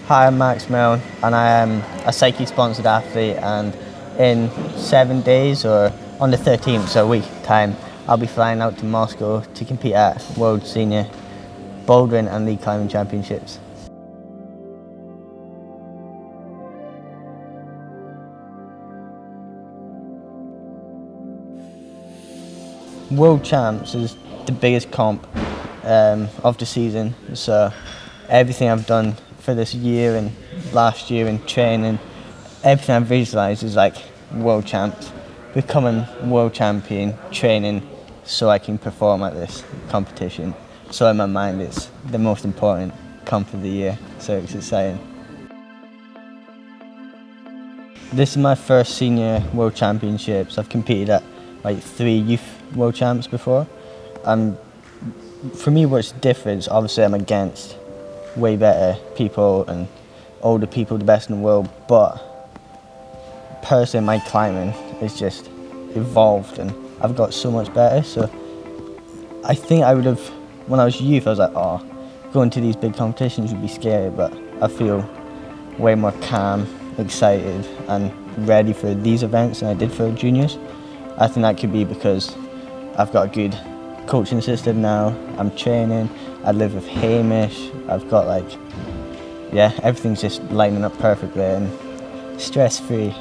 Hi, I'm Max Milne and I am a Psychi sponsored athlete, and in 7 days, or on the 13th, so a week time, I'll be flying out to Moscow to compete at World Senior Bouldering and League Climbing Championships. World Champs is the biggest comp of the season, so everything I've done for this year and last year in training, everything I've visualised is like World Champs, becoming World Champion, training so I can perform at this competition. So in my mind it's the most important comp of the year, so it's exciting. This is my first senior World Championships. I've competed at like 3 youth World Champs before, and for me what's different is obviously I'm against way better people and older people, the best in the world, but personally my climbing is just evolved and I've got so much better. So I think I would have, when I was youth I was like, oh, going to these big competitions would be scary, but I feel way more calm, excited and ready for these events than I did for juniors. I think that could be because I've got a good coaching system now, I'm training, I live with Hamish, I've got like, yeah, everything's just lining up perfectly and stress-free.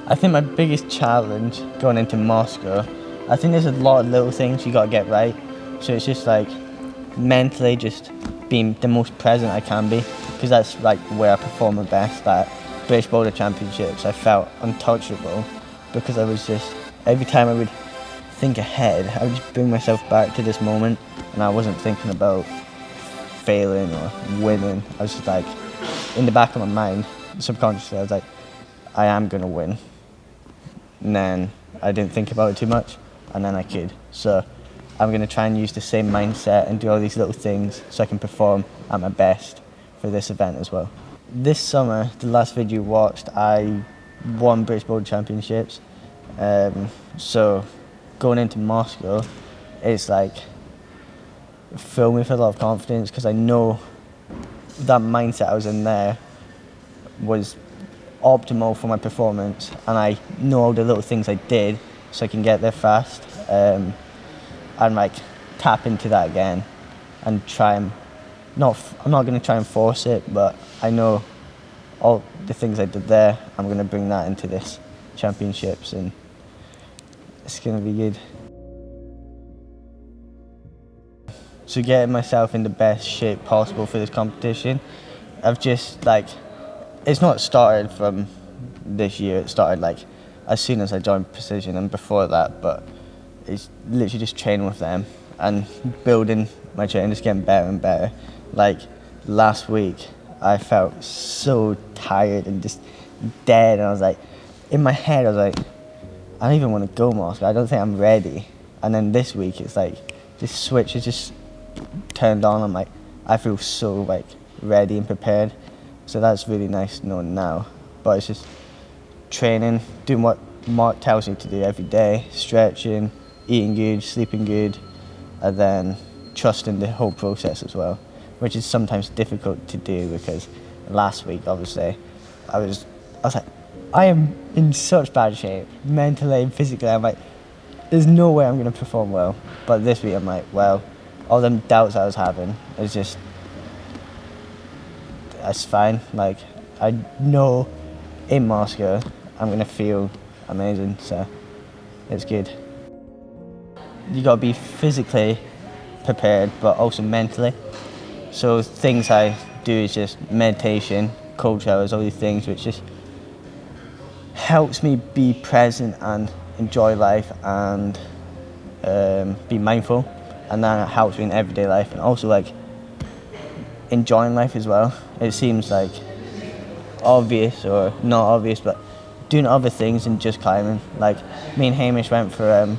I think my biggest challenge going into Moscow, I think there's a lot of little things you got to get right, so it's just like mentally just being the most present I can be, because that's like where I perform the best. At British Boulder Championships I felt untouchable because I was just, every time I would think ahead, I would just bring myself back to this moment and I wasn't thinking about failing or winning. I was just like, in the back of my mind, subconsciously, I was like, I am going to win. And then I didn't think about it too much, and then I could. So I'm going to try and use the same mindset and do all these little things so I can perform at my best for this event as well. This summer, the last video you watched, I won British Boulder Championships. So going into Moscow, it's like filled me with a lot of confidence because I know that mindset I was in there was optimal for my performance, and I know all the little things I did so I can get there fast, and like tap into that again and try and I'm not going to try and force it, but I know all the things I did there, I'm going to bring that into this championships and it's going to be good. So getting myself in the best shape possible for this competition, I've just like, it's not started from this year, it started like as soon as I joined Precision and before that, but it's literally just training with them and building my training, just getting better and better. Like last week I felt so tired and just dead, and I was like, in my head I was like, I don't even want to go Moscow, I don't think I'm ready. And then this week it's like, this switch is just turned on, I'm like, I feel so like ready and prepared. So that's really nice to know now. But it's just training, doing what Mark tells me to do every day, stretching, eating good, sleeping good, and then trusting the whole process as well, which is sometimes difficult to do because last week obviously I was like, I am in such bad shape, mentally and physically. I'm like, there's no way I'm going to perform well. But this week I'm like, well, all them doubts I was having is just, that's fine. Like, I know in Moscow I'm going to feel amazing, so it's good. You got to be physically prepared, but also mentally. So things I do is just meditation, cold showers, all these things, which just helps me be present and enjoy life and be mindful, and then it helps me in everyday life and also like enjoying life as well. It seems like obvious or not obvious, but doing other things than just climbing. Like me and Hamish went for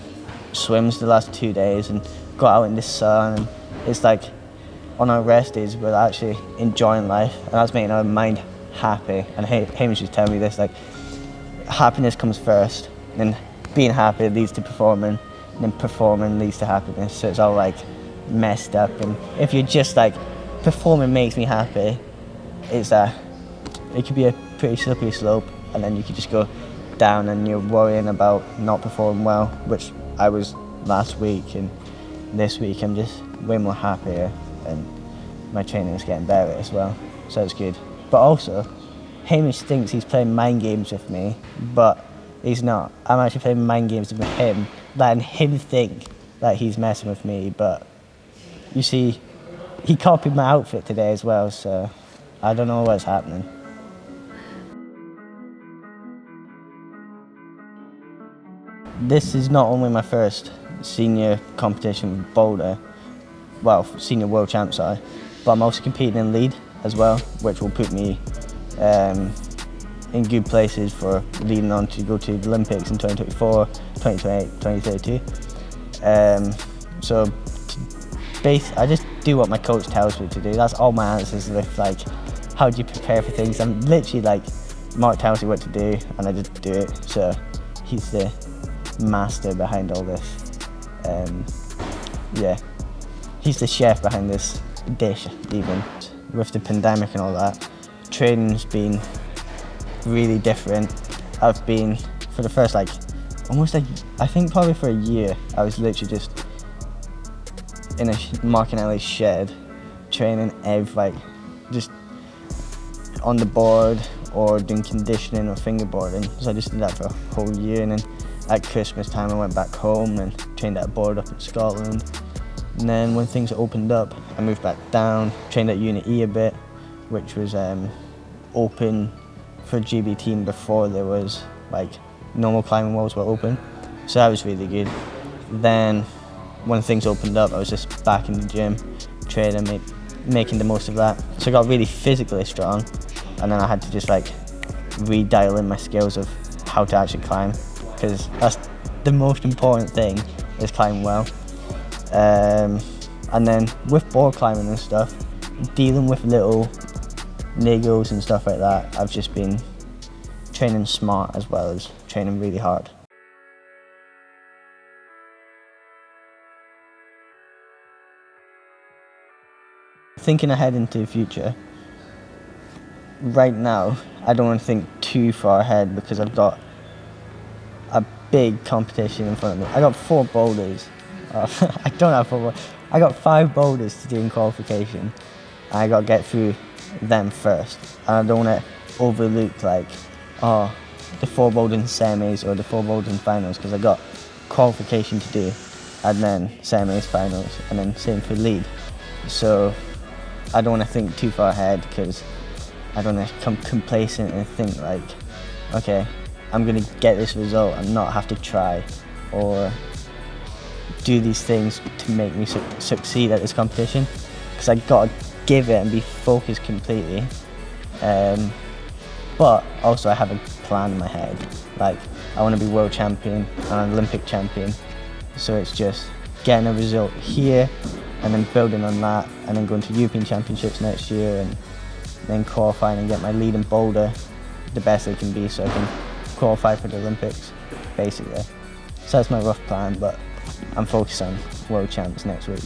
swims the last 2 days and got out in the sun, and it's like on our rest days we're actually enjoying life, and that's making our mind happy. And Hamish was telling me this, like, happiness comes first, then being happy leads to performing, and then performing leads to happiness. So it's all like messed up. And if you're just like, performing makes me happy, it could be a pretty slippery slope, and then you could just go down and you're worrying about not performing well, which I was last week, and this week I'm just way more happier, and my training is getting better as well, so it's good. But also, Hamish thinks he's playing mind games with me, but he's not. I'm actually playing mind games with him, letting him think that he's messing with me, but you see, he copied my outfit today as well, so I don't know what's happening. This is not only my first senior competition with boulder, well, senior world champ, sorry, but I'm also competing in Leeds as well, which will put me in good places for leading on to go to the Olympics in 2024, 2028, 2032. So I just do what my coach tells me to do. That's all my answers with like, how do you prepare for things? I'm literally like, Mark tells me what to do and I just do it. So he's the master behind all this. Yeah, he's the chef behind this dish even. With the pandemic and all that, training's been really different. I've been, for the first like, almost like, I think probably for a year, I was literally just in a Mark and Ellie's shed, training just on the board or doing conditioning or fingerboarding. So I just did that for a whole year, and then at Christmas time I went back home and trained at a board up in Scotland. And then when things opened up, I moved back down, trained at Unit E a bit, which was open for GB team before there was like normal climbing walls were open. So that was really good. Then when things opened up, I was just back in the gym, training, making the most of that. So I got really physically strong, and then I had to just like redial in my skills of how to actually climb, because that's the most important thing, is climb well. And then with board climbing and stuff, dealing with little niggles and stuff like that, I've just been training smart as well as training really hard. Thinking ahead into the future, right now, I don't want to think too far ahead because I've got a big competition in front of me. I got 4 boulders. I don't have 4 boulders. I got 5 boulders to do in qualification. And I got to get through them first. And I don't want to overlook like, the 4 bouldering semis or the 4 bouldering finals, because I got qualification to do, and then semis, finals, and then same for lead. So I don't want to think too far ahead, because I don't want to become complacent and think like, okay, I'm going to get this result and not have to try or do these things to make me succeed at this competition, because I got to give it and be focused completely. But also I have a plan in my head, like I want to be world champion and an Olympic champion, so it's just getting a result here and then building on that, and then going to European Championships next year, and then qualifying and get my lead in boulder the best it can be, so I can qualify for the Olympics, basically. So that's my rough plan, but I'm focused on world champs next week.